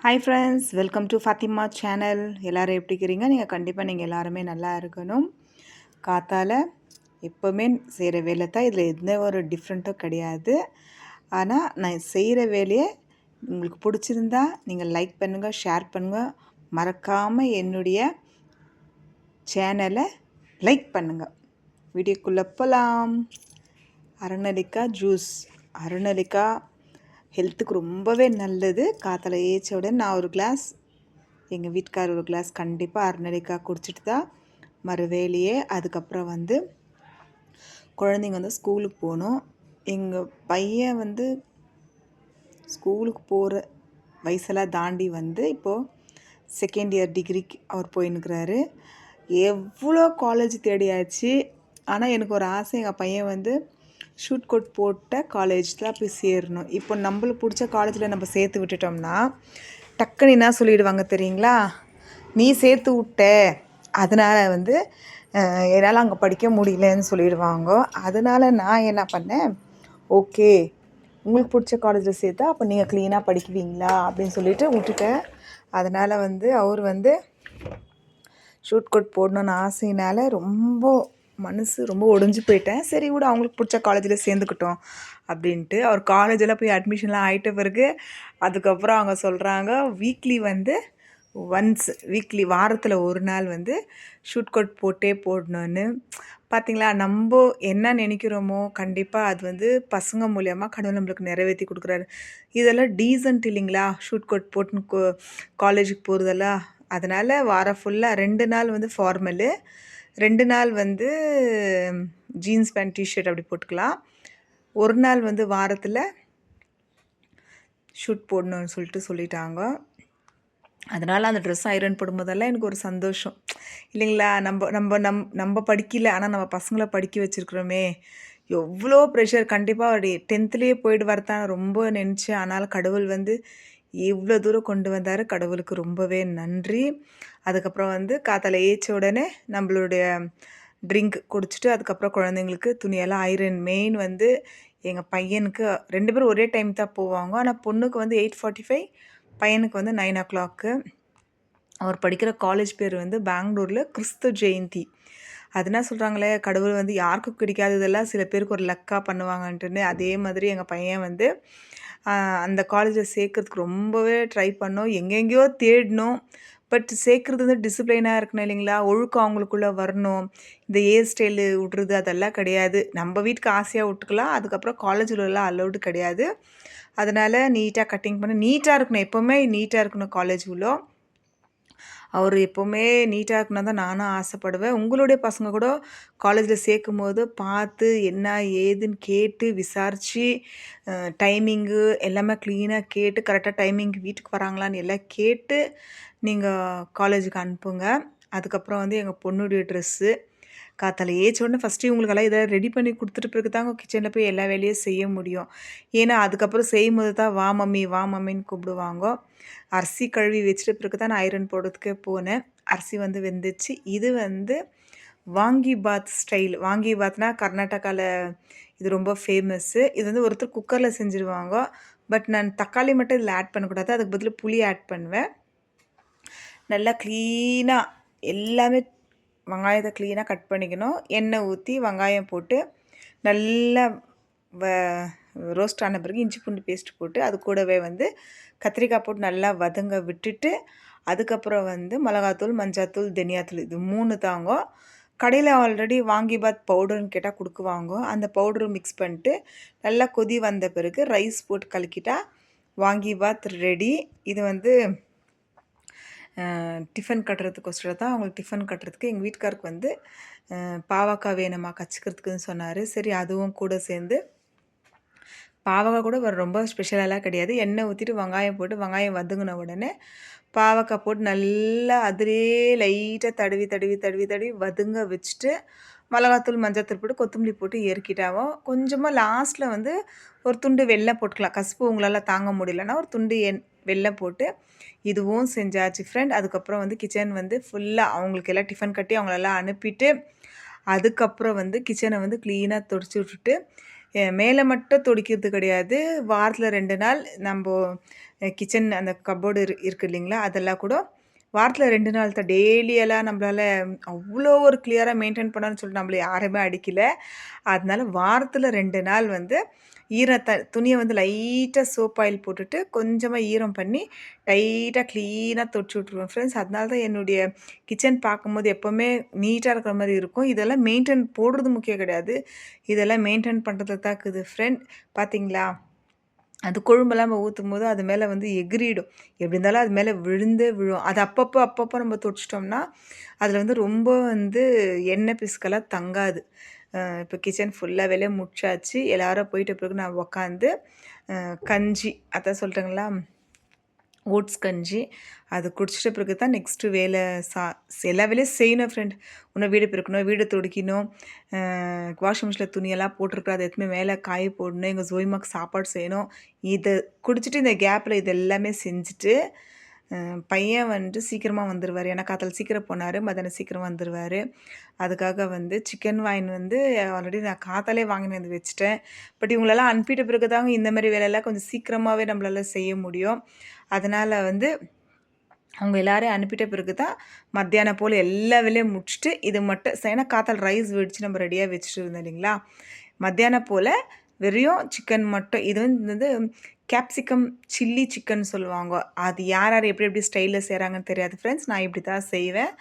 Hi friends, welcome to Fatima channel. எல்லோரும் எப்படி இருக்கிறீங்க? நீங்கள் எல்லாருமே நல்லா இருக்கணும். காத்தால எப்போவுமே செய்கிற வேலை தான், இதில் எந்த ஒரு டிஃப்ரெண்ட்டும் கிடையாது. ஆனால் நான் செய்கிற வேலையை உங்களுக்கு பிடிச்சிருந்தா நீங்கள் லைக் பண்ணுங்கள், ஷேர் பண்ணுங்கள். மறக்காமல் என்னுடைய சேனலை லைக் பண்ணுங்கள். வீடியோக்குள்ளே போகலாம். அரைநெல்லிக்காய் ஜூஸ். அரைநெல்லிக்காய் ஹெல்த்துக்கு ரொம்பவே நல்லது. காத்தால ஏச்ச உடனே நான் ஒரு கிளாஸ், எங்கள் வீட்டுக்கார் ஒரு கிளாஸ் கண்டிப்பாக அரைநெல்லிக்காய் குடிச்சிட்டு தான் மறு வேலையே. அதுக்கப்புறம் குழந்தைங்க ஸ்கூலுக்கு போகணும். எங்கள் பையன் ஸ்கூலுக்கு போகிற வயசெல்லாம் தாண்டி இப்போது செகண்ட் இயர் டிகிரிக்கு அவர் போயின்னுக்கிறாரு. எவ்வளோ காலேஜ் தேடியாச்சு. ஆனால் எனக்கு ஒரு ஆசை, எங்கள் பையன் ஷூட் கோட் போட்ட காலேஜில் போய் சேரணும். இப்போ நம்மளுக்கு பிடிச்ச காலேஜில் நம்ம சேர்த்து விட்டுட்டோம்னா டக்குன்னு என்ன சொல்லிடுவாங்க தெரியுங்களா? நீ சேர்த்து விட்ட, அதனால் என்னால் அங்கே படிக்க முடியலன்னு சொல்லிடுவாங்க. அதனால் நான் என்ன பண்ணேன், ஓகே உங்களுக்கு பிடிச்ச காலேஜில் சேர்த்தா அப்போ நீங்கள் க்ளீனாக படிக்குவீங்களா அப்படின்னு சொல்லிட்டு விட்டுட்டேன். அதனால் அவர் ஷூட் கோட் போடணுன்னு ஆசையினால் மனசு ரொம்ப ஒடிஞ்சு போயிட்டேன். சரி விட, அவங்களுக்கு பிடிச்ச காலேஜில் சேர்ந்துக்கிட்டோம் அப்படின்ட்டு. அவர் காலேஜெல்லாம் போய் அட்மிஷன்லாம் ஆகிட்ட பிறகு அதுக்கப்புறம் அவங்க சொல்கிறாங்க, வீக்லி வீக்லி வாரத்தில் ஒரு நாள் ஷூட் கோட் போட்டே போடணுன்னு. பார்த்திங்களா, நம்ம என்ன நினைக்கிறோமோ கண்டிப்பாக அது பசங்க மூலியமாக கடவுள் நம்மளுக்கு நிறைவேற்றி கொடுக்குறாரு. இதெல்லாம் டீசன்ட் இல்லைங்களா? ஷூட் கோட் போட்டுன்னு காலேஜுக்கு போகிறதெல்லாம். அதனால் வாரம் ஃபுல்லாக 2 நாள் ஃபார்மலு, 2 நாள் ஜீன்ஸ் பேண்ட் டிஷர்ட் அப்படி போட்டுக்கலாம். ஒரு நாள் வாரத்தில் ஷூட் போடணும்னு சொல்லிட்டாங்க. அதனால் அந்த ட்ரெஸ் ஐரன் போடும்போதெல்லாம் எனக்கு ஒரு சந்தோஷம் இல்லைங்களா? நம்ம படிக்கல, ஆனால் நம்ம பசங்களை படிக்க வச்சுருக்குறோமே. எவ்வளோ ப்ரெஷர். கண்டிப்பாக அவருடைய 10th போயிட்டு வரத்தான் ரொம்ப நினச்சேன். ஆனாலும் கடவுள் இவ்வளோ தூரம் கொண்டு வந்தார். கடவுளுக்கு ரொம்பவே நன்றி. அதுக்கப்புறம் காத்தால ஏச்ச உடனே நம்மளுடைய ட்ரிங்க் குடிச்சிட்டு அதுக்கப்புறம் குழந்தைங்களுக்கு துணியெல்லாம் ஐரன். மெயின் எங்கள் பையனுக்கு 2 பேரும் ஒரே டைம் தான் போவாங்க. ஆனால் பொண்ணுக்கு 8:45, பையனுக்கு 9 o'clock. அவர் படிக்கிற காலேஜ் பேர் பெங்களூரில் கிறிஸ்து ஜெயந்தி. அதுனா சொல்கிறாங்களே, கடவுள் யாருக்கும் கிடைக்காததெல்லாம் சில பேருக்கு ஒரு லக்காக பண்ணுவாங்கன்ட்டுன்னு. அதே மாதிரி எங்கள் பையன் அந்த காலேஜில் சேர்க்கறதுக்கு ரொம்பவே ட்ரை பண்ணோம். எங்கெங்கேயோ தேடினோம். பட் சேர்க்குறது டிசிப்ளைனாக இருக்கணும் இல்லைங்களா? ஒழுக்கம் அவங்களுக்குள்ளே வரணும். இந்த ஏர் ஸ்டைலு விட்றது அதெல்லாம் கிடையாது. நம்ம வீட்டுக்கு ஆசையாக விட்டுக்கலாம். அதுக்கப்புறம் காலேஜிலலாம் அலௌடு கிடையாது. அதனால் நீட்டாக கட்டிங் பண்ணி நீட்டாக இருக்கணும். எப்போவுமே நீட்டாக இருக்கணும் காலேஜ் உள்ள. அவர் எப்போவுமே நீட்டாக இருக்கணும் தான் நானும் ஆசைப்படுவேன். உங்களுடைய பசங்க கூட காலேஜில் சேர்க்கும் போது பார்த்து என்ன ஏதுன்னு கேட்டு விசாரித்து டைமிங்கு எல்லாமே க்ளீனாக கேட்டு கரெக்டாக டைமிங்கு வீட்டுக்கு வராங்களான்னு எல்லாம் கேட்டு நீங்கள் காலேஜுக்கு அனுப்புங்க. அதுக்கப்புறம் எங்கள் பொண்ணுடைய ட்ரெஸ்ஸு காத்தால ஏச்ச உடனே ஃபஸ்ட்டு இவங்களுக்கெல்லாம் இதை ரெடி பண்ணி கொடுத்துட்டு பிறகு தாங்க கிச்சனில் போய் எல்லா வேலையும் செய்ய முடியும். ஏன்னா அதுக்கப்புறம் செய்யும்போது தான் வா மம்மி வா மம்மின்னு கூப்பிடுவாங்க. அரிசி கழுவி வச்சுட்டு பிறகு தான் நான் ஐரன் போடுறதுக்கே போனேன். அரிசி வெந்துச்சு. இது வாங்கி பாத் ஸ்டைல். வாங்கி பாத்னா கர்நாடகாவில் இது ரொம்ப ஃபேமஸ்ஸு. இது ஒருத்தர் குக்கரில் செஞ்சுருவாங்க. பட் நான் தக்காளி மட்டும் இதில் ஆட் பண்ணக்கூடாது. அதுக்கு பதில் புளி ஆட் பண்ணுவேன். நல்லா க்ளீனாக எல்லாமே வெங்காயத்தை க்ளீனாக கட் பண்ணிக்கணும். எண்ணெய் ஊற்றி வெங்காயம் போட்டு நல்லா ரோஸ்ட் ஆன பிறகு இஞ்சி பூண்டு பேஸ்ட் போட்டு அது கூடவே கத்திரிக்காய் போட்டு நல்லா வதங்க விட்டுட்டு அதுக்கப்புறம் மிளகாத்தூள், மஞ்சாத்தூள், தனியாத்தூள் இது 3 தாங்க. கடையில் ஆல்ரெடி வாங்கி பாத் பவுடர்னு கேட்டால் கொடுக்குவாங்க. அந்த பவுடரு மிக்ஸ் பண்ணிட்டு நல்லா கொதி வந்த பிறகு ரைஸ் போட்டு கலக்கிட்டா வாங்கி பாத் ரெடி. இது டிஃபன் கட்டுறதுக்கோசரம் தான். அவங்களுக்கு டிஃபன் கட்டுறதுக்கு எங்கள் வீட்டுக்காருக்கு பாவக்காய் வேணுமா கச்சிக்கிறதுக்குன்னு சொன்னார். சரி அதுவும் கூட சேர்ந்து பாவக்காய் கூட ரொம்ப ஸ்பெஷலெல்லாம் கிடையாது. எண்ணெய் ஊற்றிட்டு வெங்காயம் போட்டு வெங்காயம் வதங்கின உடனே பாவக்காய் போட்டு நல்லா அதிலே லைட்டாக தடவி தடவி தடவி தடவி வதங்க வச்சுட்டு மிளகாத்தூள், மஞ்சத்தூள் போட்டு கொத்தமல்லி போட்டு இறக்கிட்டாவும் கொஞ்சமாக லாஸ்ட்டில் ஒரு துண்டு வெல்லம் போட்டுக்கலாம். கசப்பு உங்களால் தாங்க முடியலன்னா ஒரு துண்டு வெல்லம் போட்டு இதுவும் செஞ்சாச்சு ஃப்ரெண்ட். அதுக்கப்புறம் கிச்சன் ஃபுல்லாக அவங்களுக்கு எல்லாம் டிஃபன் கட்டி அவங்களெல்லாம் அனுப்பிட்டு அதுக்கப்புறம் கிச்சனை க்ளீனாக தொடச்சி விட்டுட்டு மேலே மட்டும் துடைக்கிறது கிடையாது. வாரத்தில் 2 நாள் நம்போ கிச்சன் அந்த கப்போர்டு இருக்கு இல்லைங்களா? அதெல்லாம் கூட வாரத்தில் 2 நாள் தான். டெய்லியெல்லாம் நம்மளால அவ்வளோ ஒரு கிளியராக மெயின்டெயின் பண்ணணும்னு சொல்லிட்டு நம்மள யாருமே அடிக்கல. அதனால வாரத்தில் 2 நாள் வந்து துணியை வந்து லைட்டாக சோப் ஆயில் போட்டுட்டு கொஞ்சமாக ஈரம் பண்ணி டைட்டாக க்ளீனாக துடைச்சி விட்ருவேன் ஃப்ரெண்ட்ஸ். அதனால தான் என்னுடைய கிச்சன் பார்க்கும்போது எப்போவுமே நீட்டாக இருக்கிற மாதிரி இருக்கும். இதெல்லாம் மெயின்டெயின் போடுறது முக்கியம் கிடையாது. இதெல்லாம் மெயின்டெயின் பண்ணுறது தான் இருக்குது ஃப்ரெண்ட். பார்த்தீங்களா? அது கொழும்பெல்லாம் நம்ம ஊற்றும்போது அது மேலே வந்து எகிறிடும். எப்படி இருந்தாலும் அது மேலே விழுந்தே விழும். அது அப்பப்போ நம்ம துடைச்சிட்டோம்னா அதில் வந்து ரொம்ப வந்து எண்ணெய் பிசுக்கெல்லாம் தங்காது. இப்போ கிச்சன் ஃபுல்லாக வேலையை முடிச்சாச்சு. எல்லாரும் போயிட்ட பிறகு நான் உக்காந்து கஞ்சி அதான் சொல்லிட்டேங்களா, ஓட்ஸ் கஞ்சி அது குடிச்சிட்ட பிறகு தான் நெக்ஸ்ட்டு வேலை எல்லா வேலையும் செய்யணும் ஃப்ரெண்ட். இன்னும் வீடு பெருக்கணும், வீடு துடைக்கணும், வாஷிங் மிஷினில் துணியெல்லாம் போட்டிருக்குறோம் அதை எடுத்துன்னு மேலே காய போடணும், எங்கள் ஜோய்மாக்கு சாப்பாடு செய்யணும். இதை குடிச்சிட்டு இந்த கேப்பில் இது எல்லாமே செஞ்சுட்டு பையன் வந்து சீக்கிரமாக வந்துடுவார். ஏன்னா காத்தால சீக்கிரம் போனார், மதியானம் சீக்கிரம் வந்துடுவார். அதுக்காக வந்து சிக்கன் வாங்கின்னு வந்து ஆல்ரெடி நான் காத்தாலே வாங்கின்னு வந்து வச்சுட்டேன். பட் இவங்களெல்லாம் அனுப்பிட்ட பிறகு தாங்க இந்த மாதிரி வேலையெல்லாம் கொஞ்சம் சீக்கிரமாகவே நம்மளால செய்ய முடியும். அதனால் வந்து அவங்க எல்லோரையும் அனுப்பிட்ட பிறகு தான் மத்தியானம் போல் எல்லா வேலையும் முடிச்சுட்டு இது மட்டும் ஏன்னா காத்தால் ரைஸ் வெடித்து நம்ம ரெடியாக வச்சுட்டு இருந்தோம் இல்லைங்களா? மத்தியானம் போல் வெறும் சிக்கன் மட்டும். இது வந்து கேப்சிகம் சில்லி சிக்கன் சொல்லுவாங்க. அது யார் யார் எப்படி எப்படி ஸ்டைலில் செய்கிறாங்கன்னு தெரியாது ஃப்ரெண்ட்ஸ். நான் இப்படி தான் செய்வேன்.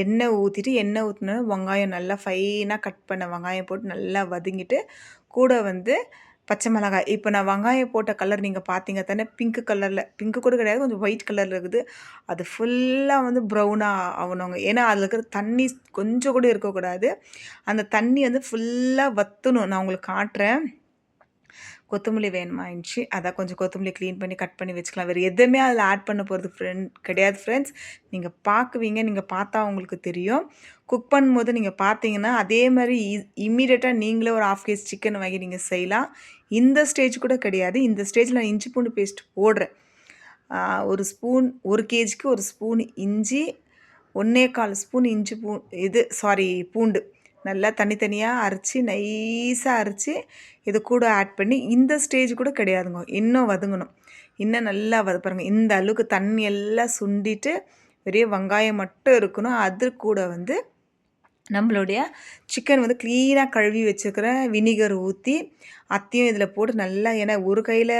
எண்ணெய் ஊற்றிட்டு எண்ணெய் ஊற்றினா வெங்காயம் நல்லா ஃபைனாக கட் பண்ண வெங்காயம் போட்டு நல்லா வதங்கிட்டு கூட வந்து பச்சை மிளகாய். இப்போ நான் வெங்காயம் போட்ட கலர் நீங்கள் பார்த்தீங்க தானே, பிங்க் கலரில், பிங்க்கு கூட கிடையாது, கொஞ்சம் ஒயிட் கலரில் இருக்குது. அது ஃபுல்லாக வந்து ப்ரௌனாக ஆகணுங்க. ஏன்னா அதில் இருக்கிற தண்ணி கொஞ்சம் கூட இருக்கக்கூடாது. அந்த தண்ணி வந்து ஃபுல்லாக வற்றணும். நான் உங்களுக்கு காட்டுறேன். கொத்தமல்லி வேணுமாயிடுச்சு. அதான் கொஞ்சம் கொத்தமல்லி க்ளீன் பண்ணி கட் பண்ணி வச்சுக்கலாம். வேறு எதுவுமே அதில் ஆட் பண்ண போகிறது கிடையாது ஃப்ரெண்ட்ஸ். நீங்கள் பார்க்குவீங்க, நீங்கள் பார்த்தா உங்களுக்கு தெரியும். குக் பண்ணும்போது நீங்கள் பார்த்தீங்கன்னா அதே மாதிரி இம்மீடியட்டாக நீங்களே ஒரு 1/2 கேஜி சிக்கன் வாங்கி நீங்கள் செய்யலாம். இந்த ஸ்டேஜ் கூட கிடையாது. இந்த ஸ்டேஜில் நான் இஞ்சி பூண்டு பேஸ்ட் போடுறேன். ஒரு ஸ்பூன், 1 கேஜிக்கு 1 ஸ்பூன் இஞ்சி, 1/4 ஸ்பூன் பூண்டு நல்லா தனித்தனியாக அரைச்சி நைஸாக அரைச்சி இது கூட ஆட் பண்ணி, இந்த ஸ்டேஜ் கூட கிடையாதுங்க, இன்னும் வதங்கணும். இன்னும் நல்லா பாருங்கள், இந்த அளவுக்கு தண்ணி எல்லாம் சுண்டிட்டு வெறும் வெங்காயம் மட்டும் இருக்கணும். அது கூட வந்து நம்மளுடைய சிக்கன் வந்து க்ளீனாக கழுவி வச்சுருக்கிற வினிகர் ஊற்றி அத்தையும் இதில் போட்டு நல்லா, ஏன்னா ஒரு கையில்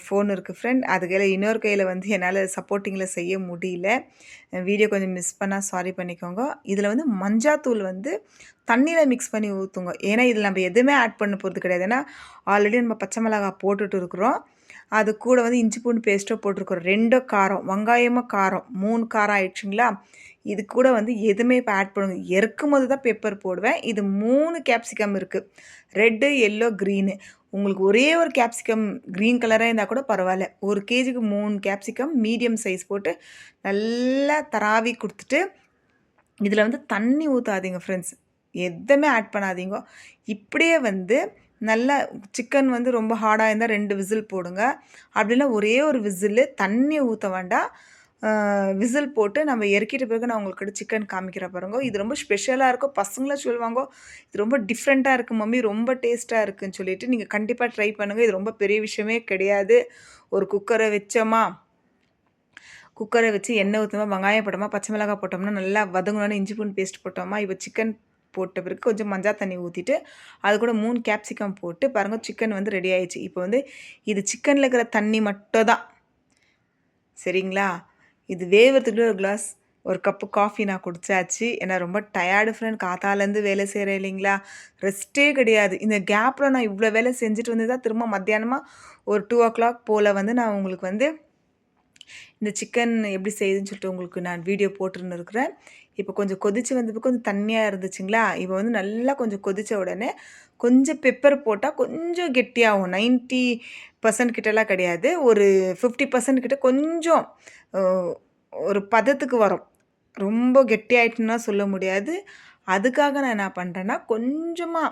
ஃபோன் இருக்குது ஃப்ரெண்ட், அது கையில் இன்னொரு கையில் வந்து என்னால் சப்போர்ட்டிங்கில் செய்ய முடியல. வீடியோ கொஞ்சம் மிஸ் பண்ணால் சாரி பண்ணிக்கோங்க. இதில் வந்து மஞ்சாத்தூள் வந்து தண்ணியில் மிக்ஸ் பண்ணி ஊற்றுங்க. ஏன்னா இதில் நம்ம எதுவுமே ஆட் பண்ண போகிறது கிடையாது. ஏன்னா ஆல்ரெடி நம்ம பச்சை மிளகாய் போட்டுட்டு இருக்கிறோம். அது கூட வந்து இஞ்சி பூண்டு பேஸ்ட்டோ போட்டிருக்கிறோம். 2 காரம், வெங்காயமும் காரம், 3 காரம் ஆயிடுச்சுங்களா? இது கூட வந்து எதுவுமே இப்போ ஆட் பண்ணுங்க. இறக்கும் போது தான் பெப்பர் போடுவேன். இது 3 கேப்சிகம் இருக்குது, ரெட்டு, எல்லோ, க்ரீனு. உங்களுக்கு ஒரே ஒரு கேப்சிகம் க்ரீன் கலராக இருந்தால் கூட பரவாயில்ல. 1 கேஜிக்கு 3 கேப்சிகம் மீடியம் சைஸ் போட்டு நல்லா தராவி கொடுத்துட்டு, இதில் வந்து தண்ணி ஊற்றாதீங்க ஃப்ரெண்ட்ஸ், எதுவுமே ஆட் பண்ணாதீங்க. இப்படியே வந்து நல்லா சிக்கன் வந்து ரொம்ப ஹார்டாக இருந்தால் 2 விசில் போடுங்க. அப்படின்னா ஒரே ஒரு விசில், தண்ணி ஊற்ற வேண்டாம். விசில் போட்டு நம்ம இறக்கிட்ட பிறகு நான் உங்களுக்கு சிக்கன் காமிக்கிற பாருங்க. இது ரொம்ப ஸ்பெஷலாக இருக்கும். பசங்களும் சொல்லுவாங்க, இது ரொம்ப டிஃப்ரெண்ட்டாக இருக்குது மம்மி, ரொம்ப டேஸ்ட்டாக இருக்குதுன்னு சொல்லிட்டு. நீங்கள் கண்டிப்பாக ட்ரை பண்ணுங்கள். இது ரொம்ப பெரிய விஷயமே கிடையாது. ஒரு குக்கரை வச்சு எண்ணெய் ஊற்றமா, வெங்காயம் போட்டோமா, பச்சை மிளகாய் போட்டோம்னா, நல்லா வதங்கணும்னு இஞ்சி பூண்டு பேஸ்ட் போட்டோமா, இப்போ சிக்கன் போட்ட பிறகு கொஞ்சம் மஞ்சள் தண்ணி ஊற்றிட்டு அது கூட 3 கேப்சிகம் போட்டு பாருங்கள், சிக்கன் வந்து ரெடி ஆயிடுச்சு. இப்போ வந்து இது சிக்கனில் இருக்கிற தண்ணி மட்டும் தான், சரிங்களா? இது வேகிறதுக்குள்ளே ஒரு கப்பு காஃபி நான் குடித்தாச்சு. ஏன்னா ரொம்ப டயர்டு ஃப்ரெண்ட், காத்தாலேருந்து வேலை செய்கிறேன் இல்லைங்களா? ரெஸ்ட்டே கிடையாது. இந்த கேப்பில் நான் இவ்வளோ வேலை செஞ்சுட்டு வந்து தான் திரும்ப மத்தியானமாக ஒரு 2 o'clock போல் வந்து நான் உங்களுக்கு வந்து இந்த சிக்கன் எப்படி செய்யுதுன்னு சொல்லிட்டு உங்களுக்கு நான் வீடியோ போட்டுருன்னு இருக்கிறேன். இப்போ கொஞ்சம் கொதித்து வந்தப்போ கொஞ்சம் தண்ணியாக இருந்துச்சுங்களா? இப்போ வந்து நல்லா கொஞ்சம் கொதித்த உடனே கொஞ்சம் பெப்பர் போட்டால் கொஞ்சம் கெட்டியாகும். 90% கிட்டலாம் கிடையாது, ஒரு 50% கிட்ட கொஞ்சம் ஒரு பதத்துக்கு வரும். ரொம்ப கெட்டியாயிட்டுன்னா சொல்ல முடியாது. அதுக்காக நான் என்ன பண்ணுறேன்னா, கொஞ்சமாக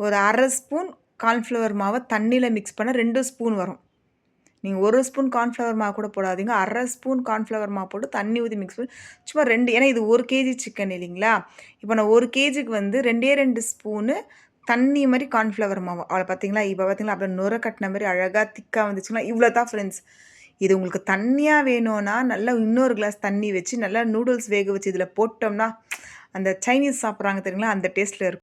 ஒரு 1/2 ஸ்பூன் கார்ன்ஃப்ளவர் மாவை தண்ணியில் மிக்ஸ் பண்ண 2 ஸ்பூன் வரும். நீங்கள் 1 ஸ்பூன் கார்ன்ஃப்ளவர் மாவு கூட போடாதீங்க. 1/2 ஸ்பூன் கார்ன்ஃப்ளவர் மாவு போட்டு தண்ணி ஊற்றி மிக்ஸ் பண்ணி சும்மா 2, ஏன்னா இது 1 கேஜி சிக்கன் இல்லைங்களா? இப்போ நான் 1 கேஜிக்கு வந்து 2 ஸ்பூனு தண்ணி மாதிரி கார்ன்ஃப்ளவர் மாவு அவளை பார்த்தீங்களா இப்போ பார்த்தீங்களா அப்படியே நுர கட்டின மாதிரி அழகாக திக்காக வந்துச்சுங்களா இவ்வளோ தான் ஃப்ரெண்ட்ஸ். இது உங்களுக்கு தண்ணியாக வேணும்னா நல்லா இன்னொரு கிளாஸ் தண்ணி வச்சு நல்லா நூடுல்ஸ் வேக வச்சு இதில் போட்டோம்னா அந்த சைனீஸ் சாப்பிட்றாங்க தெரியுங்களா அந்த டேஸ்ட்டில் இருக்கும்.